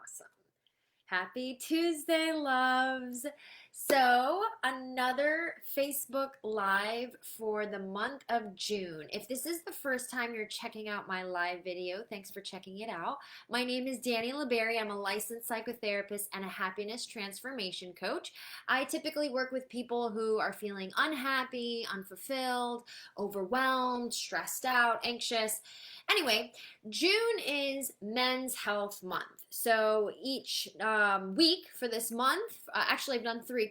Awesome. Happy Tuesday, loves. So, another Facebook Live for the month of June. If this is the first time you're checking out my live video, thanks for checking it out. My name is Dani LeBerry. I'm a licensed psychotherapist and a happiness transformation coach. I typically work with people who are feeling unhappy, unfulfilled, overwhelmed, stressed out, anxious. Anyway, June is Men's Health Month. So each week for this month, actually I've done three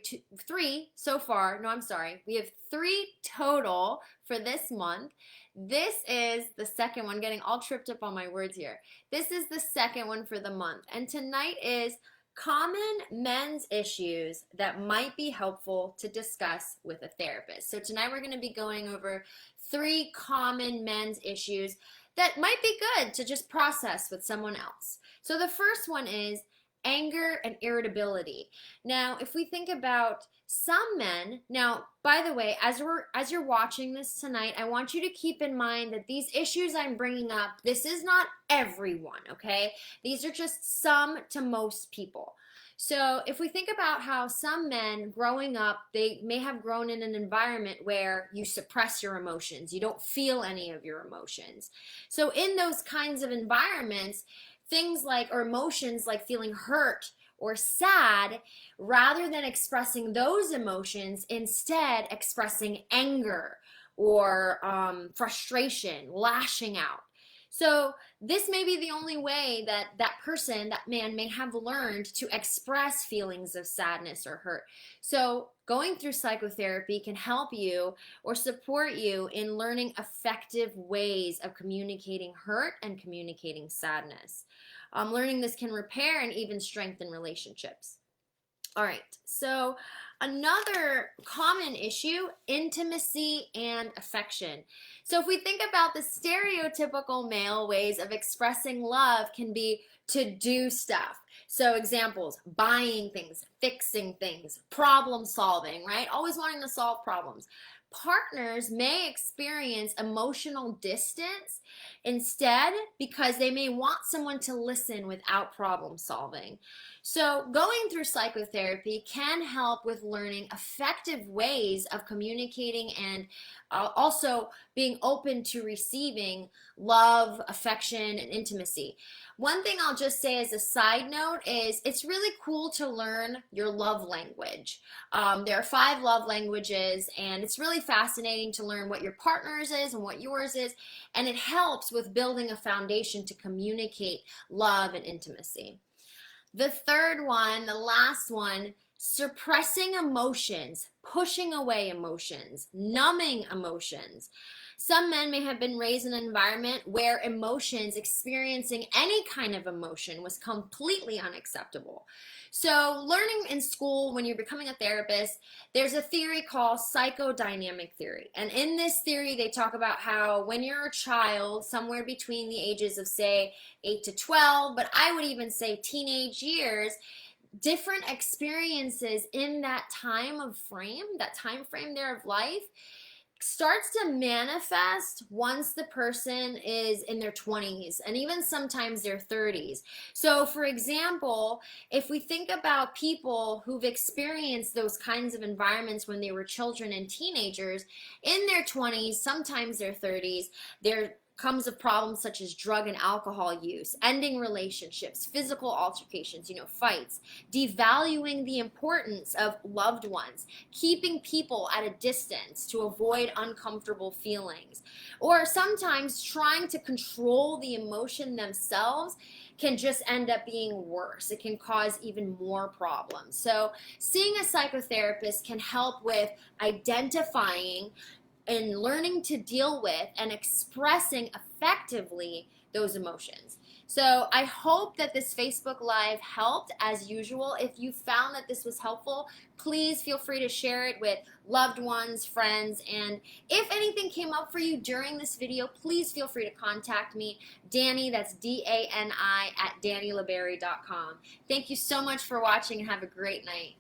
so far. No, I'm sorry. We have 3 total for this month. This is the second one, getting all tripped up on my words here. This is the second one for the month. And tonight is common men's issues that might be helpful to discuss with a therapist. So tonight we're going to be going over 3 common men's issues that might be good to just process with someone else. So the first one is anger and irritability. Now, if we think about some men, now, by the way, as you're watching this tonight, I want you to keep in mind that these issues I'm bringing up, this is not everyone, okay? These are just some to most people. So if we think about how some men growing up, they may have grown in an environment where you suppress your emotions. You don't feel any of your emotions. So in those kinds of environments, things like, or emotions like feeling hurt or sad, rather than expressing those emotions, instead expressing anger or frustration, lashing out. So this may be the only way that that person, that man, may have learned to express feelings of sadness or hurt. So going through psychotherapy can help you or support you in learning effective ways of communicating hurt and communicating sadness. Learning this can repair and even strengthen relationships. All right, so another common issue, intimacy and affection. So if we think about the stereotypical male ways of expressing love can be to do stuff. So examples, buying things, fixing things, problem solving, right? Always wanting to solve problems. Partners may experience emotional distance instead because they may want someone to listen without problem solving. So going through psychotherapy can help with learning effective ways of communicating and also being open to receiving love, affection, and intimacy. One thing I'll just say as a side note is it's really cool to learn your love language. There are 5 love languages, and it's really fascinating to learn what your partner's is and what yours is, and it helps with building a foundation to communicate love and intimacy. The third one, the last one, suppressing emotions, pushing away emotions, numbing emotions. Some men may have been raised in an environment where emotions, experiencing any kind of emotion, was completely unacceptable. So learning in school, when you're becoming a therapist, there's a theory called psychodynamic theory. And in this theory, they talk about how when you're a child, somewhere between the ages of, say, 8 to 12, but I would even say teenage years, different experiences in that time frame there of life, starts to manifest once the person is in their 20s and even sometimes their 30s. So for example, if we think about people who've experienced those kinds of environments when they were children and teenagers, in their 20s, sometimes their 30s, there comes of problems such as drug and alcohol use, ending relationships, physical altercations, fights, devaluing the importance of loved ones, keeping people at a distance to avoid uncomfortable feelings, or sometimes trying to control the emotion themselves can just end up being worse. It can cause even more problems. So seeing a psychotherapist can help with identifying and learning to deal with and expressing effectively those emotions. So I hope that this Facebook Live helped. As usual, if you found that this was helpful, please feel free to share it with loved ones, friends, and if anything came up for you during this video, please feel free to contact me, Dani, that's DANI, at DaniLeBerry.com. Thank you so much for watching and have a great night.